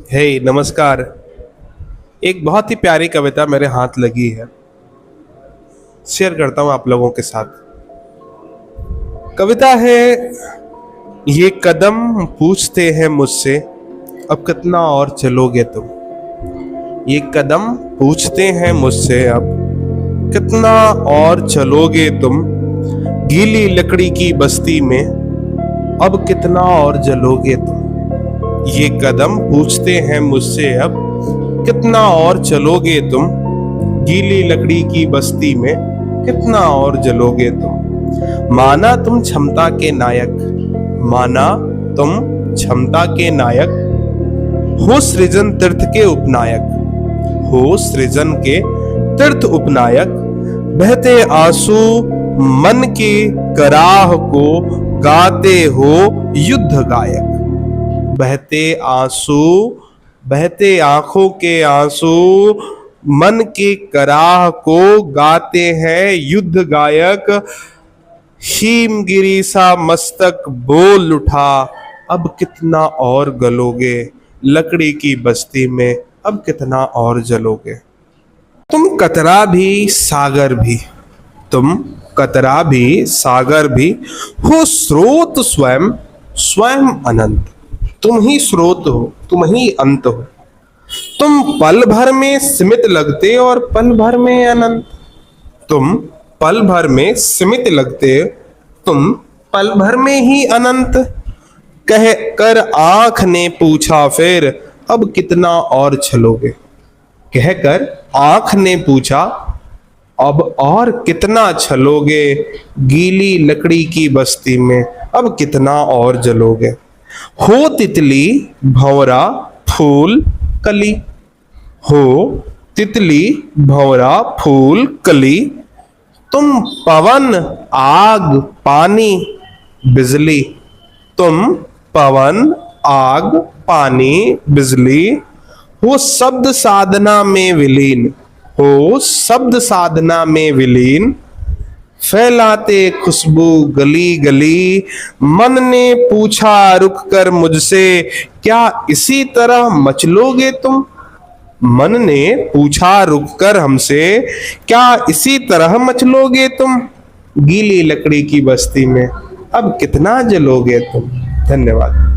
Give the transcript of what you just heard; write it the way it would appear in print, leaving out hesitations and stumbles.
हे नमस्कार। एक बहुत ही प्यारी कविता मेरे हाथ लगी है, शेयर करता हूं आप लोगों के साथ। कविता है, ये कदम पूछते हैं मुझसे अब कितना और चलोगे तुम। ये कदम पूछते हैं मुझसे अब कितना और चलोगे तुम। गीली लकड़ी की बस्ती में अब कितना और जलोगे तुम। ये कदम पूछते हैं मुझसे अब कितना और चलोगे तुम। गीली लकड़ी की बस्ती में कितना और जलोगे तुम। माना तुम क्षमता के नायक, माना तुम क्षमता के नायक, हो सृजन तीर्थ के उपनायक, हो सृजन के तीर्थ उपनायक। बहते आंसू मन की कराह को गाते हो युद्ध गायक। बहते आंसू, बहते आंखों के आंसू मन की कराह को गाते हैं युद्ध गायक। हिमगिरी सा मस्तक बोल उठा अब कितना और गलोगे। लकड़ी की बस्ती में अब कितना और जलोगे। तुम कतरा भी सागर भी, तुम कतरा भी सागर भी, हो स्रोत स्वयं, स्वयं अनंत। तुम ही स्रोत हो, तुम ही अंत हो। तुम पल भर में सीमित लगते और पल भर में अनंत। तुम पल भर में सीमित लगते, तुम पल भर में ही अनंत। कह कर आंख ने पूछा फिर अब कितना और छलोगे। कहकर आंख ने पूछा अब और कितना छलोगे। गीली लकड़ी की बस्ती में अब कितना और जलोगे। हो तितली भंवरा फूल कली, हो तितली भंवरा फूल कली। तुम पवन आग पानी बिजली, तुम पवन आग पानी बिजली। हो शब्द साधना में विलीन, हो शब्द साधना में विलीन। फैलाते खुशबू गली गली। मन ने पूछा रुक कर मुझसे क्या इसी तरह मचलोगे तुम। मन ने पूछा रुक कर हमसे क्या इसी तरह मचलोगे तुम। गीली लकड़ी की बस्ती में अब कितना जलोगे तुम। धन्यवाद।